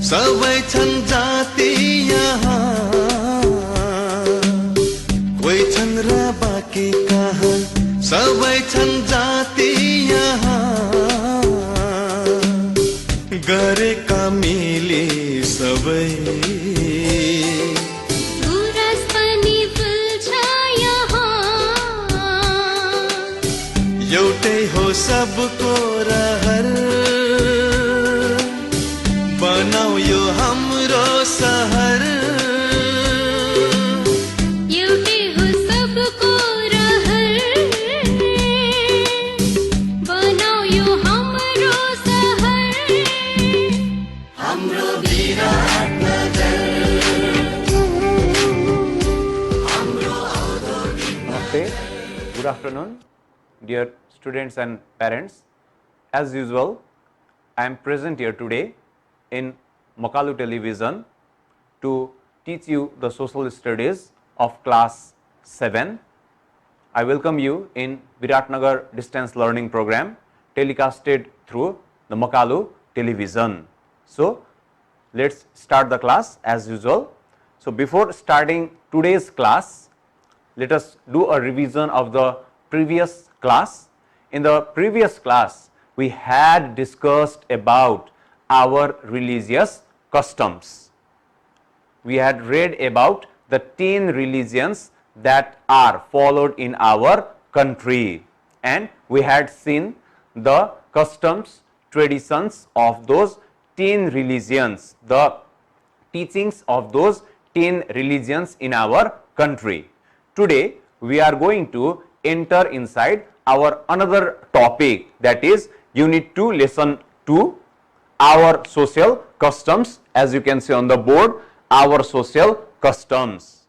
सबै छन् जाति यहाँ कोही छन् र बाँकी कहाँ सबै छन् जाति यहाँ गरेका मिली सबै गुराँस पनि फुल्छ यहाँ एउटै हो सबको रहर बनाऊ यो हाम्रो सहर एउटै हो सबको रहर बनाऊ यो हाम्रो सहर हाम्रो Biratnagar Namaste. Good afternoon, dear students and parents. As usual, I am present here today in Makalu Television to teach you the social studies of class 7. I welcome you in Viratnagar distance learning program telecasted through the Makalu Television. So, let's start the class as usual. So, before starting today's class, let us do a revision of the previous class. In the previous class, we had discussed about our religious customs. We had read about the 10 religions that are followed in our country, and we had seen the customs, traditions of those 10 religions, the teachings of those 10 religions in our country. Today, we are going to enter inside our another topic, that is Unit 2, Lesson 2, our social customs. As you can see on the board, our social customs,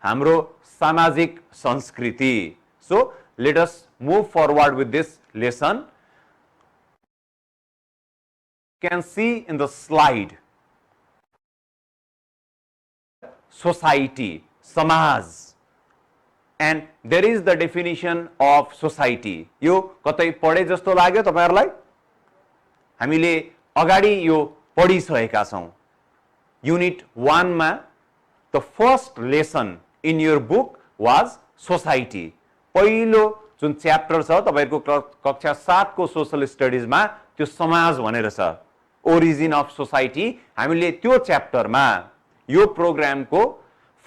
hamro samajik sanskriti. So, let us move forward with this lesson. You can see in the slide, society, samaj, and there is the definition of society. यो कतै पढे जस्तो लाग्यो तपाईहरुलाई? हामीले अगाडि यो पढिसकेका छौं. Unit 1 मा the first lesson in your book was society. पहिलो जुन च्याप्टर छ तपाईहरुको कक्षा 7 को सोशल स्टडीज मा त्यो समाज भनेर छ. Origin of society. हामीले त्यो च्याप्टरमा यो प्रोग्रामको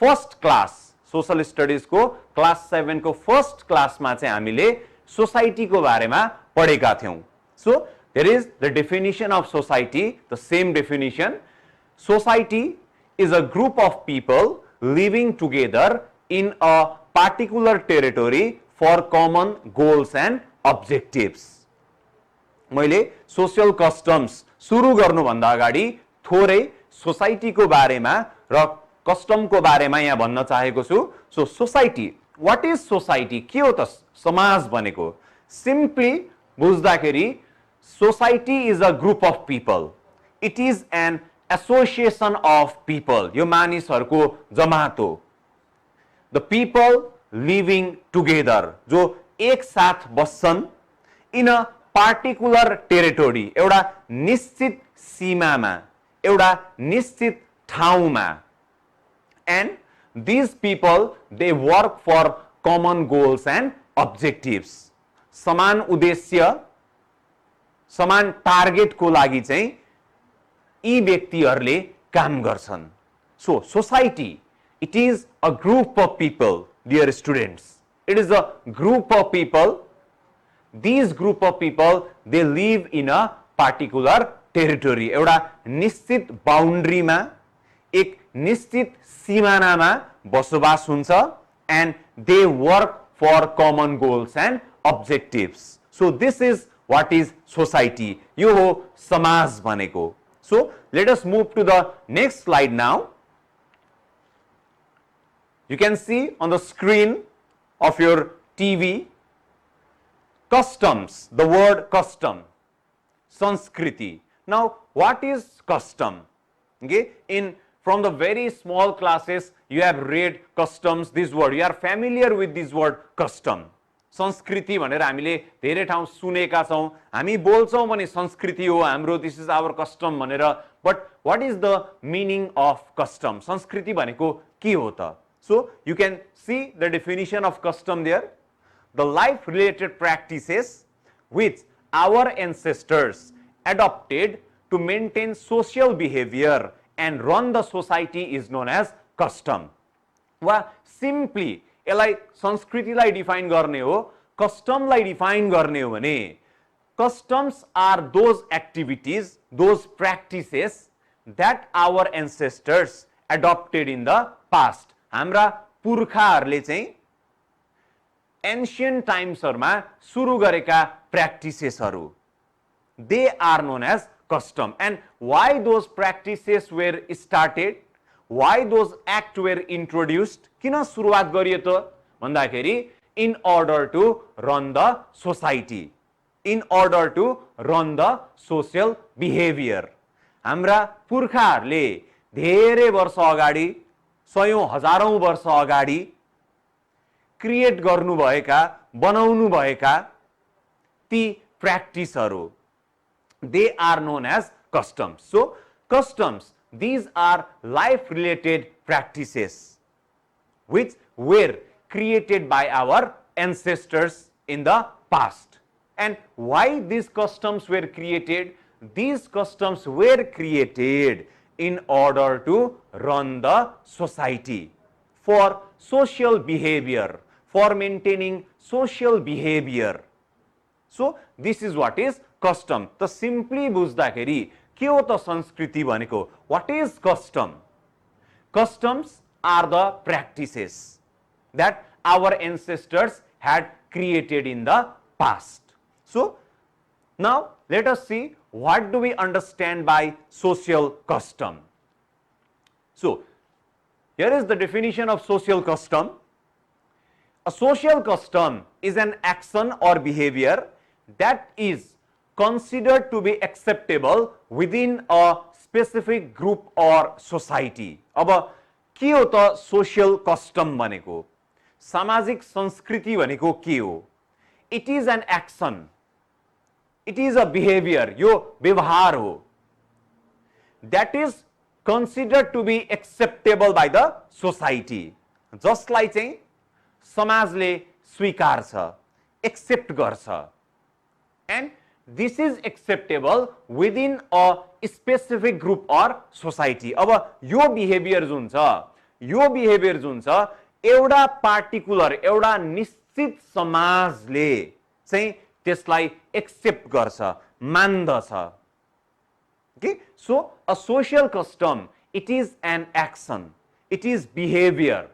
फर्स्ट क्लास सोशल स्टडीज को क्लास 7 को फर्स्ट क्लास मा चाहिँ हामीले सोसाइटी को बारेमा पढेका थियौं. So there is the definition of society, the same definition. Society is a group of people living together in a particular territory for common goals and objectives. मैले social customs सुरु गर्नुभन्दा अगाडि थोरै सोसाइटी को बारेमा र कस्टम को बारेमा यहाँ भन्न चाहेको छु. So society, what is society? के हो त समाज भनेको? सिम्पली बुझ्दाखेरि society is a group of people. It is an association of people. यो मानिसहरुको जमात हो. द पीपल लिभिङ टुगेदर, जो एक साथ बस्छन् इन अ पार्टिकुलर टेरिटोरी, एउटा निश्चित सीमामा, एउटा निश्चित ठाउँमा. And these people, they work for common goals and objectives. समान उद्देश्य, समान टार्गेट को लागि चाहिँ यी व्यक्तिहरुले काम गर्छन्. So society, it is a group of people, dear students. It is a group of people. These group of people, they live in a particular territory. एउटा निश्चित बाउन्ड्रीमा, एक निश्चित सिमानामा बसोबास हुन्छ, and they work for common goals and objectives. So this is what is society. यो हो समाज भनेको. So let us move to the next slide now. You can see on the screen of your TV customs, the word custom, Sanskriti. Now what is custom? Okay, from the very small classes you have read customs, this word, you are familiar with this word custom. संस्कृति भनेर हामीले धेरै ठाउँ सुनेका छौं. हामी बोल्छौं भने संस्कृति हो हाम्रो, दिस इज आवर कस्टम भनेर but what is the meaning of custom? संस्कृति भनेको के हो त? So you can see the definition of custom there. The life related practices which our ancestors adopted to maintain social behavior and run the society is known as custom. वा simply यसलाई संस्कृतिलाई define गर्ने हो, कस्टमलाई define गर्ने हो भने customs are those activities, those practices that our ancestors adopted in the past. हाम्रा पुर्खाहरूले चाहिँ एन्शियन्ट टाइम्सहरुमा सुरु गरेका प्र्याक्टिसेसहरु, they are known as custom. And why those practices were started, why those acts were introduced, किन सुरुवात गरियो त भन्दाखेरि in order to run the society, in order to run the social behavior. हाम्रा पुर्खाहरूले धेरै वर्ष अगाडि, सयौं हजारौं वर्ष अगाडि क्रिएट गर्नुभएका, बनाउनु भएका ती प्र्याक्टिसहरु, they are known as customs. So customs, these are life related practices which were created by our ancestors in the past. And why these customs were created? These customs were created in order to run the society, for social behavior, for maintaining social behavior. So this is what is custom. त simply बुझ्दाखेरि के हो त संस्कृति भनेको? What is custom? Customs are the practices that our ancestors had created in the past. So now let us see what do we understand by social custom. So here is the definition of social custom. A social custom is an action or behavior that is considered to be acceptable within a specific group or society. अब के हो त social custom भनेको? सामाजिक संस्कृति भनेको के हो? It is an action. It is a behavior. यो व्यवहार हो. That is considered to be acceptable by the society. जसलाई चाहिँ समाजले स्वीकार्छ, एक्सेप्ट गर्छ. And this is acceptable within a specific group or society. अब यो बिहेभियर जुन छ, एउटा पार्टिकुलर, एउटा निश्चित समाजले चाहिँ त्यसलाई एक्सेप्ट गर्छ, मान्दछ. Okay? So a social custom, it is an action, it is behavior,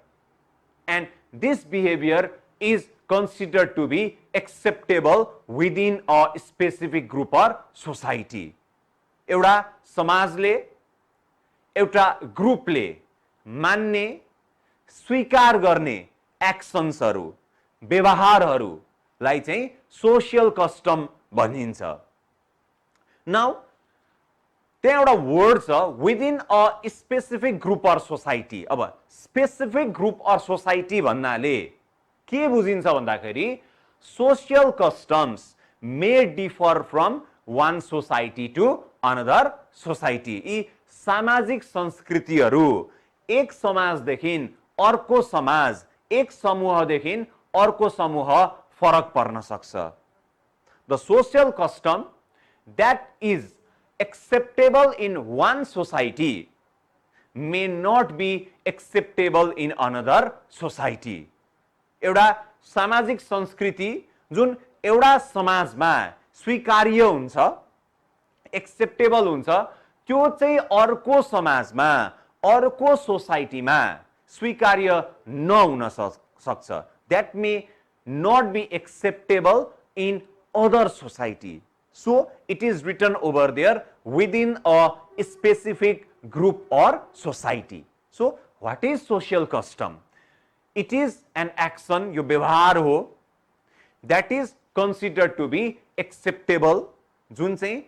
and this behavior is considered to be acceptable within a specific group or society. एउटा समाजले, एउटा ग्रुपले मान्ने, स्वीकार गर्ने एक्सन्सहरु, व्यवहारहरुलाई चाहिँ सोशल कस्टम भनिन्छ. नाउ त्यहाँ एउटा वर्ड छ, within a specific group or society. अब स्पेसिफिक ग्रुप अर सोसाइटी भन्नाले के बुझिन्छ भन्दाखेरि social customs may differ from one society to another society. यी सामाजिक संस्कृतिहरू एक समाजदेखि अर्को समाज, एक समूहदेखि अर्को समूह फरक पर्न सक्छ. The social custom that is acceptable in one society may not be acceptable in another society. एउटा सामाजिक संस्कृति जुन एउटा समाजमा स्वीकार्य हुन्छ, एक्सेप्टेबल हुन्छ, त्यो चाहिँ अर्को समाजमा, अर्को सोसाइटीमा स्वीकार्य नहुन सक्छ. That may not be acceptable in other society. So it is written over there within a specific group or society. So what is social custom? It is an action, यो व्यवहार हो, that is considered to be acceptable, जुन चाहिँ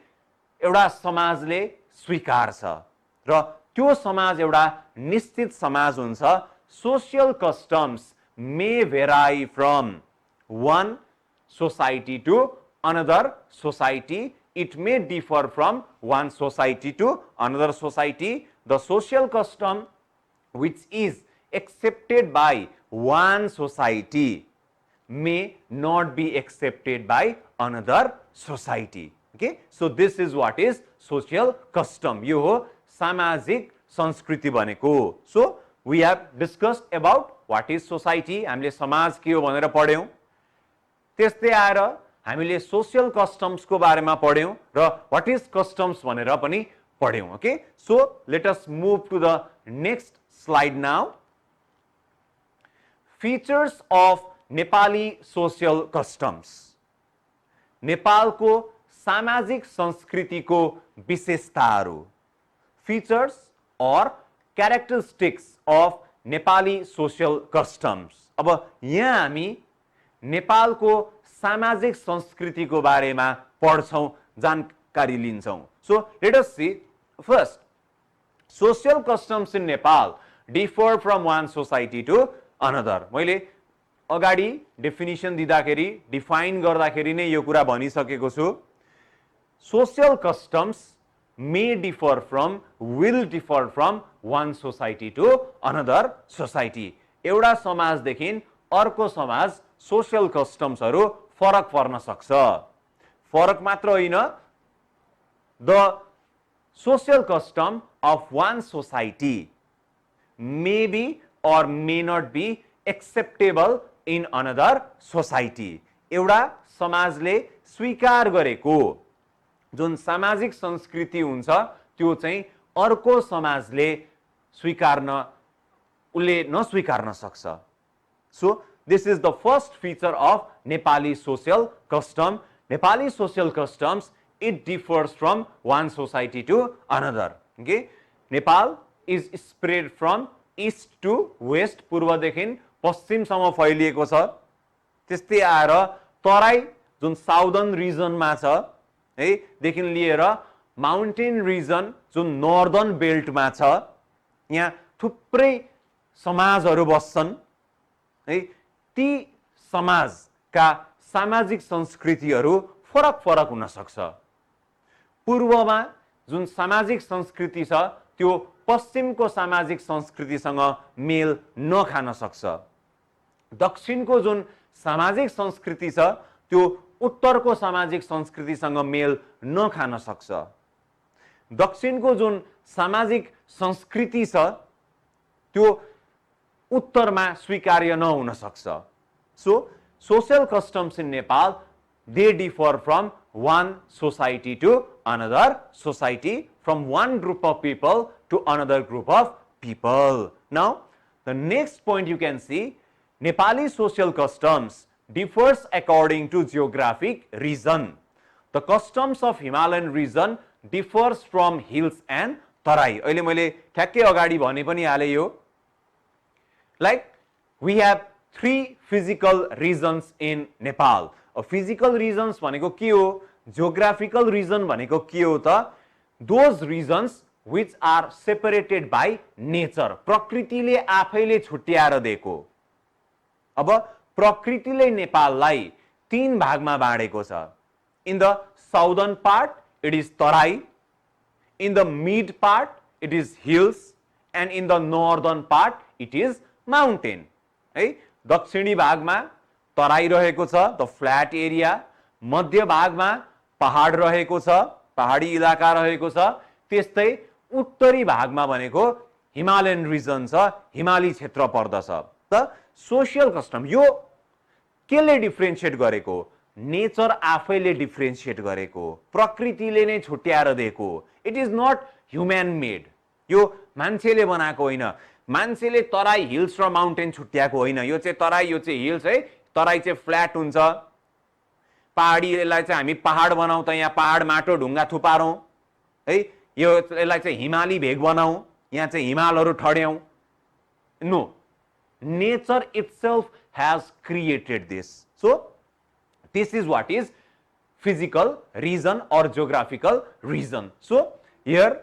एउटा समाजले स्वीकार्छ र त्यो समाज एउटा निश्चित समाज हुन्छ. Social customs may vary from one society to another society it may differ from one society to another society. The social custom which is accepted by one society may not be accepted by another society. Okay, so this is what is social custom. यो हो सामाजिक संस्कृति भनेको. So we have discussed about what is society. हामीले समाज के हो भनेर पढ्यौं. त्यस्तै आएर हामीले social customs को बारेमा पढ्यौं र what is customs भनेर पनि पढ्यौं. Okay, so let us move to the next slide now. Features of Nepali social customs. नेपालको सामाजिक संस्कृतिको विशेषताहरू. Features or characteristics of Nepali social customs. अब यहाँ हामी नेपालको सामाजिक संस्कृतिको बारेमा पढ्छौं, जानकारी लिन्छौं. So let us see. First, social customs in Nepal differ from one society to another. मैले अगाडि डेफिनिसन दिँदाखेरि डिफाइन गर्दाखेरि नै यो कुरा भनिसकेको छु. Social customs may differ from, will differ from one society to another society. एउटा समाजदेखि अर्को समाज social customs-हरु फरक पर्न सक्छ. फरक मात्र होइन, the social custom of one society may be or may not be acceptable in another society. एउटा समाजले स्वीकार गरेको जुन सामाजिक संस्कृति हुन्छ त्यो चाहिँ अर्को समाजले स्वीकार्न उले नस्वीकार्न सक्छ. So this is the first feature of Nepali social custom. Nepali social customs, it differs from one society to another. Okay, Nepal is spread from east to west, पूर्वदेखि पश्चिमसम्म फैलिएको छ. त्यस्तै आएर तराई जुन साउदर्न रिजनमा छ है देखि लिएर माउन्टेन रिजन जुन नर्दर्न बेल्टमा छ, यहाँ थुप्रै समाजहरू बस्छन् है. ती समाजका सामाजिक संस्कृतिहरू फरक फरक हुन सक्छ. पूर्वमा जुन सामाजिक संस्कृति छ त्यो पश्चिमको सामाजिक संस्कृतिसँग मेल नखान सक्छ. दक्षिणको जुन सामाजिक संस्कृति छ त्यो उत्तरको सामाजिक संस्कृतिसँग मेल नखान सक्छ. दक्षिणको जुन सामाजिक संस्कृति छ त्यो उत्तरमा स्वीकार्य नहुन सक्छ. So social customs in Nepal, they differ from one society to another society, from one group of people to another group of people. Now the next point you can see, Nepali social customs differs according to geographic region. The customs of Himalayan region differs from hills and Terai. अहिले मैले ठ्याक्कै अगाडि भने पनि हाले यो. Like we have three physical regions in Nepal. Physical regions भनेको के हो? Geographical region भनेको के हो त? Those regions which are separated by nature. प्रकृतिले आफैले छुट्याएर दिएको. अब प्रकृतिले नेपाललाई तीन भागमा बाँडेको छ. In the southern part it is Terai, in the mid part it is hills, and in the northern part it is mountain. है दक्षिणी भागमा तराई रहेको छ, द फ्ल्याट एरिया. मध्य भागमा पहाड रहेको छ, पहाडी इलाका रहेको छ. त्यस्तै उत्तरी भागमा भनेको हिमालयन रिजन छ, हिमाली क्षेत्र पर्दछ. त सोशल कस्टम यो केले डिफरेन्शिएट गरेको? नेचर आफैले डिफरेन्शिएट गरेको, प्रकृतिले नै छुट्याएर दिएको. It is not human made. यो मान्छेले बनाएको होइन. मान्छेले तराई हिल्स र माउन्टेन छुट्याएको होइन. यो चाहिँ तराई, यो चाहिँ हिल्स है. तराई चाहिँ फ्ल्याट हुन्छ, पहाडीलाई चाहिँ हामी पहाड बनाउँ त यहाँ पहाड माटो ढुङ्गा थुपारौँ है. यो यसलाई चाहिँ हिमाली भेग बनाऊ, यहाँ चाहिँ हिमालहरू ठड्याउँ. No, nature itself has created this. So this is what is physical region or geographical region. So here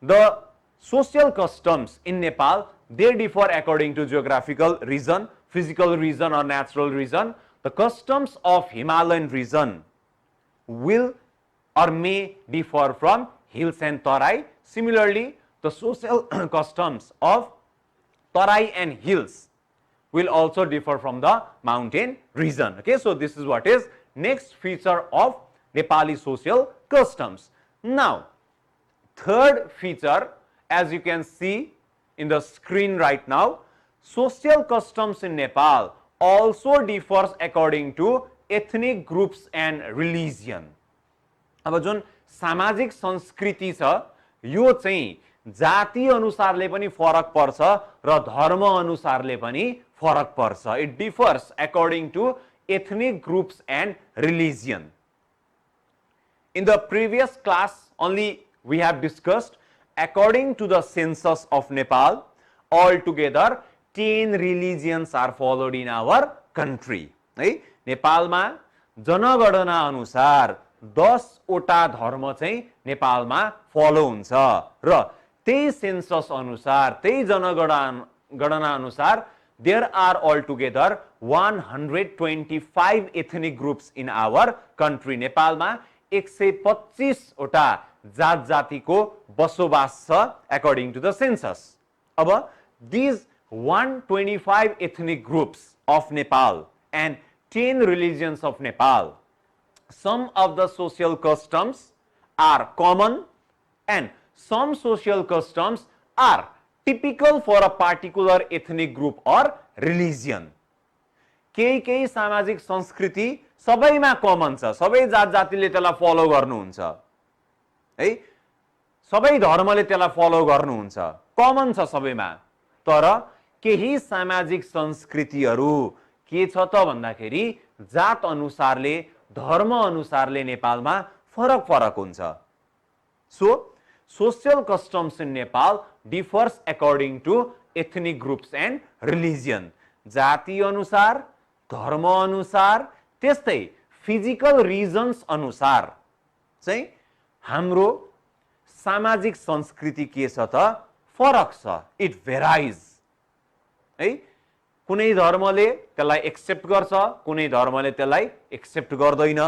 the social customs in Nepal, they differ according to geographical region, physical region or natural region. The customs of Himalayan region will or may differ from hills and Tarai. Similarly, the social customs of Tarai and hills will also differ from the mountain region. Okay, so this is what is next feature of Nepali social customs. Now, third feature, as you can see in the screen right now, social customs in Nepal also differs according to ethnic groups and religion. अब जुन सामाजिक संस्कृति छ यो चाहिँ जाति अनुसारले पनि फरक पर्छ र धर्म अनुसारले पनि फरक पर्छ. It differs according to ethnic groups and religion. In the previous class only we have discussed, according to the census of Nepal, altogether 10 religions are followed in our country. है नेपालमा जनगणना अनुसार 10 वटा धर्म चाहिँ नेपालमा फलो हुन्छ र त्यही सेन्सस अनुसार त्यही जनगणना अनुसार there are altogether 125 ethnic groups in our country. नेपालमा 125 वटा जात जातिको बसोबास छ according to the census. अब these 125 ethnic groups of Nepal and 10 religions of Nepal, some of the social customs are common and some social customs are typical for a particular ethnic group or religion. केही सामाजिक संस्कृति सबैमा common छ, सबै जात जातिले त्यसलाई फलो गर्नुहुन्छ है, सबै धर्मले त्यसलाई फलो गर्नुहुन्छ, कमन छ सबैमा. तर केही सामाजिक संस्कृतिहरू के छ त भन्दाखेरि जात अनुसारले धर्म अनुसारले नेपालमा फरक फरक हुन्छ. So social customs in Nepal differs according to ethnic groups and religion. जाति अनुसार, धर्म अनुसार, त्यस्तै फिजिकल रिजन्स अनुसार चाहिँ हाम्रो सामाजिक संस्कृति के छ त फरक छ. इट भेराइज है, कुनै धर्मले त्यसलाई एक्सेप्ट गर्छ, कुनै धर्मले त्यसलाई एक्सेप्ट गर्दैन,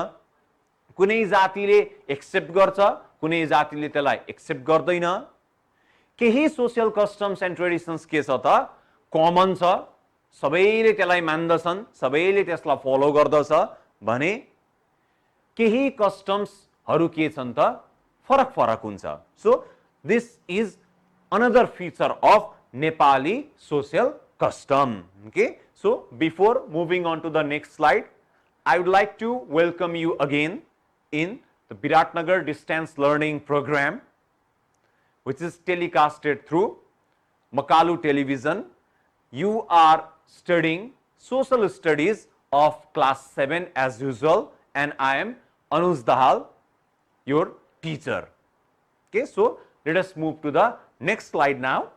कुनै जातिले एक्सेप्ट गर्छ, कुनै जातिले त्यसलाई एक्सेप्ट गर्दैन. केही सोशल कस्टम्स एन्ड ट्रेडिसन्स के छ त कमन छ, सबैले त्यसलाई मान्दछन्, सबैले त्यसलाई फलो गर्दछ भने केही कस्टम्सहरू के छन् त फरक फरक हुन्छ. So this is another feature of Nepali social custom. Okay, so before moving on to the next slide, I would like to welcome you again in the Biratnagar distance learning program, which is telecasted through Makalu television. You are studying social studies of class 7 as usual, and I am Anuj Dahal, your teacher. Okay, so let us move to the next slide now.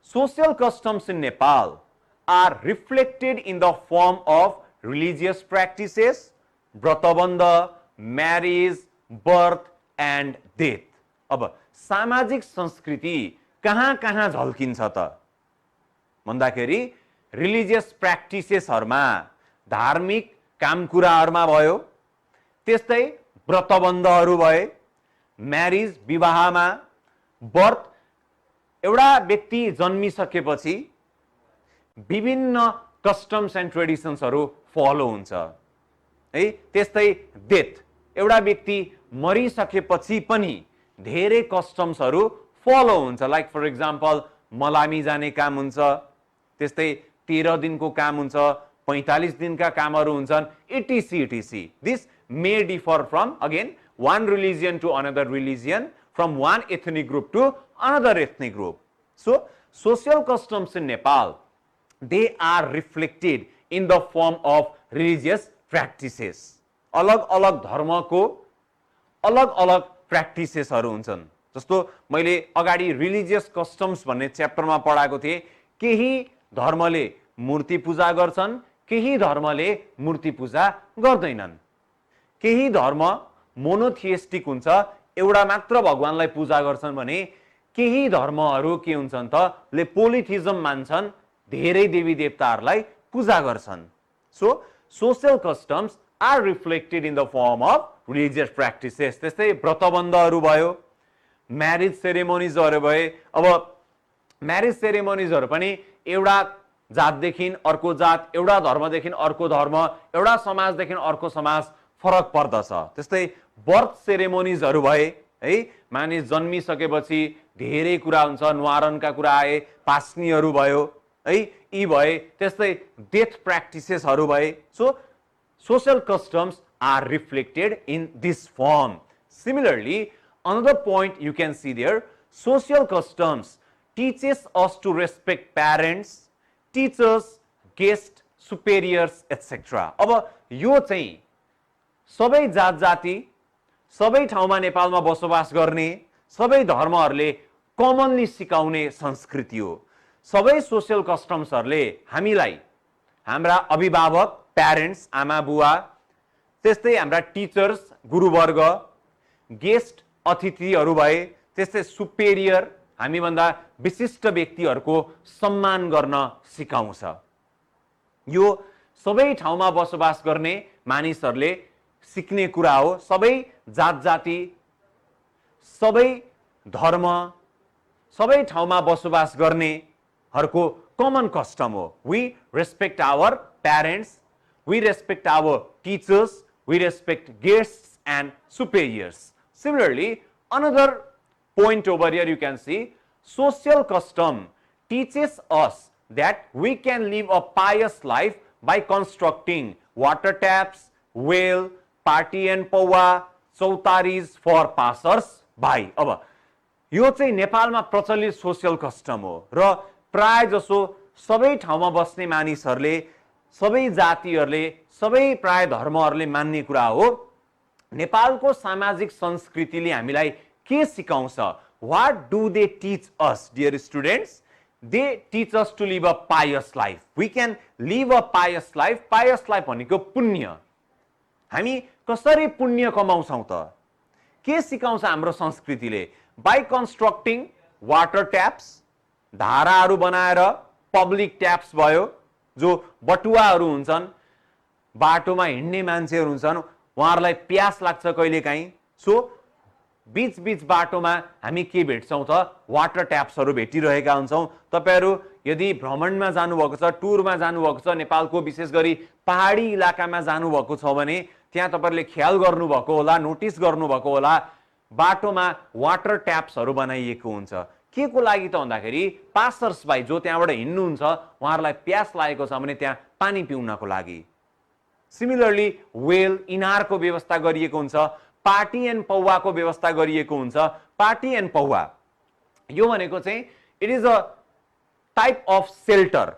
Social customs in Nepal are reflected in the form of religious practices, Vratabandha, marriage, birth and death. अब सामाजिक संस्कृति कहाँ कहाँ झल्किन्छ त भन्दाखेरि religious प्र्याक्टिसेसहरुमा, धार्मिक कामकुराहरुमा भयो, त्यस्तै व्रतबन्धहरु भए, म्यारिज विवाहमा, बर्थ एउटा व्यक्ति जन्मिसकेपछि विभिन्न कस्टम्स एन्ड ट्रेडिसन्सहरु फलो हुन्छ है. त्यस्तै डेथ, एउटा व्यक्ति मरिसकेपछि पनि धेरै कस्टम्सहरु फलो हुन्छ. लाइक फर एक्जाम्पल मलामी जाने काम हुन्छ, त्यस्तै 13 दिनको काम हुन्छ, 45 दिनका कामहरु हुन्छन्, etc. This may differ from again one religion to another religion, from one ethnic group to another ethnic group. So social customs in Nepal, they are reflected in the form of religious practices. अलग अलग धर्मको अलग अलग प्र्याक्टिसेसहरु हुन्छन्. जस्तो मैले अगाडि religious customs भन्ने च्याप्टरमा पढाएको थिए. केही धर्मले मूर्ति पूजा गर्छन्, केही धर्मले मूर्ति पूजा गर्दैनन्. केही धर्म मोनोथिएस्टिक हुन्छ, एउटा मात्र भगवानलाई पूजा गर्छन् भने केही धर्महरु के हुन्छन् त ले पोलिथिजम मान्छन्, धेरै देवी देवताहरूलाई पूजा गर्छन्. So social customs are reflected in the form of religious practices. त्यस्तै व्रतबन्धहरू भयो, म्यारेज सेरेमोनिजहरू भए. अब म्यारेज सेरेमोनिजहरू पनि एउटा जातदेखि अर्को जात, एउटा धर्मदेखि अर्को धर्म, एउटा समाजदेखि अर्को समाज फरक पर्दछ. त्यस्तै बर्थ सेरेमोनिजहरू भए है, मानिस जन्मिसकेपछि धेरै कुरा हुन्छ, न्वारणका कुरा आए, पास्नीहरू भयो है, यी भए. त्यस्तै डेथ प्र्याक्टिसेसहरू भए. So social customs are reflected in this form. Similarly, another point you can see there, social customs teaches us to respect parents, teachers, guests, superiors, etc. अब यो चाहिँ सबै जात जाति, सबै ठाउँमा नेपालमा बसोबास गर्ने, सबै धर्महरूले कमनली सिकाउने संस्कृति हो. सबै सोशल कस्टम्सहरूले हामीलाई हाम्रा अभिभावक, प्यारेन्ट्स, आमा बुवा, त्यस्तै हाम्रा टिचर्स, गुरुवर्ग, गेस्ट, अतिथिहरू भए, त्यस्तै सुपेरियर, हामीभन्दा विशिष्ट व्यक्तिहरूको सम्मान गर्न सिकाउँछ. यो सबै ठाउँमा बसोबास गर्ने मानिसहरूले सिक्ने कुरा हो. सबै जात जाति, सबै धर्म, सबै ठाउँमा बसोबास गर्नेहरूको कमन कस्टम हो. We respect our parents, we respect our teachers, we respect guests and superiors. Similarly, another point over here you can see, social custom teaches us that we can live a pious life by constructing water taps, well, party and pawa, चौतारीज for passers by. अब यो चाहिँ नेपालमा प्रचलित social custom हो र प्राय जसो सबै ठाउँमा बस्ने मानिसहरूले, सबै जातिहरूले, सबै प्राय धर्महरूले मान्ने कुरा हो. नेपालको सामाजिक संस्कृतिले हामीलाई के सिकाउँछ? What do they teach us, dear students? They teach us to live a pious life. We can live a pious life. Pious life भनेको पुण्य. हामी कसरी पुण्य कमाउँछौँ त? के सिकाउँछ हाम्रो संस्कृतिले? By constructing water taps, धाराहरू बनाएर, पब्लिक ट्याप्स भयो, जो बटुवाहरू हुन्छन्, बाटोमा हिँड्ने मान्छेहरू हुन्छन्, उहाँहरूलाई प्यास लाग्छ कहिलेकाहीँ. सो बीच बीच बाटोमा हामी के भेट्छौँ त? वाटर ट्याप्सहरू भेटिरहेका हुन्छौँ. तपाईहरू यदि भ्रमणमा जानुभएको छ, टुरमा जानुभएको छ, नेपालको विशेष गरी पहाडी इलाकामा जानुभएको छ भने त्यहाँ तपाईहरुले ख्याल गर्नुभएको होला, नोटिस गर्नुभएको होला, बाटोमा वाटर ट्याप्सहरू बनाइएको हुन्छ. के को लागि त भन्दाखेरि पासर्स बाई जो त्यहाँबाट हिँड्नुहुन्छ उहाँहरूलाई प्यास लागेको छ भने त्यहाँ पानी पिउनको लागि. सिमिलरली वेल, इनारको व्यवस्था गरिएको हुन्छ. पार्टी एन्ड पौवाको व्यवस्था गरिएको हुन्छ. पार्टी एन्ड पौवा यो भनेको चाहिँ it is a type of shelter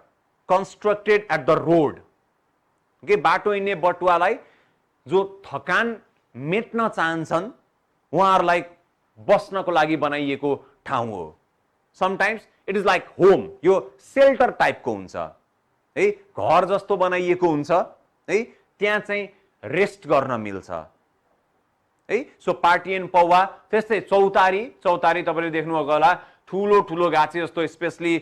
constructed at the road. के बाटो हिँड्ने बटुवालाई जो थकान मेट्न चाहन्छन् उहाँहरूलाई बस्नको लागि बनाइएको ठाउँ हो. Sometimes it is like home. यो सेल्टर टाइपको हुन्छ है, घर जस्तो बनाइएको हुन्छ है, त्यहाँ चाहिँ रेस्ट गर्न मिल्छ है. सो पार्टी एन्ड पौवा. त्यस्तै चौतारी. चौतारी तपाईले देख्नुभएको होला, ठुलो ठुलो गाछी जस्तो, स्पेशली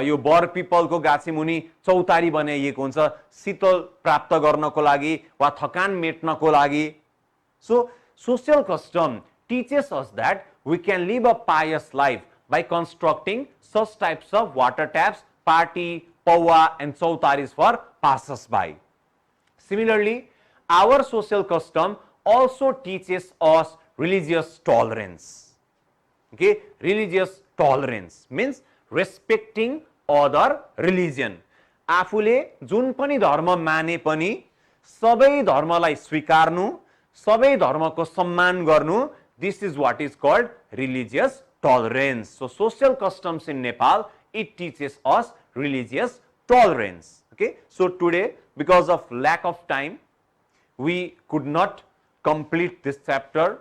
यो बर पिपलको गाछी मुनि चौतारी बनाइएको हुन्छ शीतल प्राप्त गर्नको लागि वा थकान मेट्नको लागि. So social custom teaches us that we can live a pious life by constructing such types of water taps, party, pawa and chautaris for passers-by. Similarly, our social custom also teaches us religious tolerance. Okay, religious tolerance means respecting other religion. आफूले जुन पनि धर्म माने पनि सबै धर्मलाई स्वीकार्नु, सबै धर्मको सम्मान गर्नु, this is what is called religious tolerance. So social customs in Nepal, it teaches us religious tolerance. Okay, so today because of lack of time we could not complete this chapter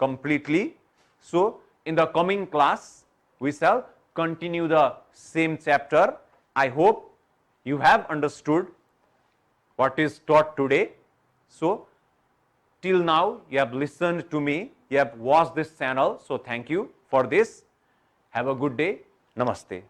completely. So in the coming class we shall continue the same chapter. I hope you have understood what is taught today. So till now you have listened to me, you have watched this channel, so thank you for this. Have a good day. Namaste.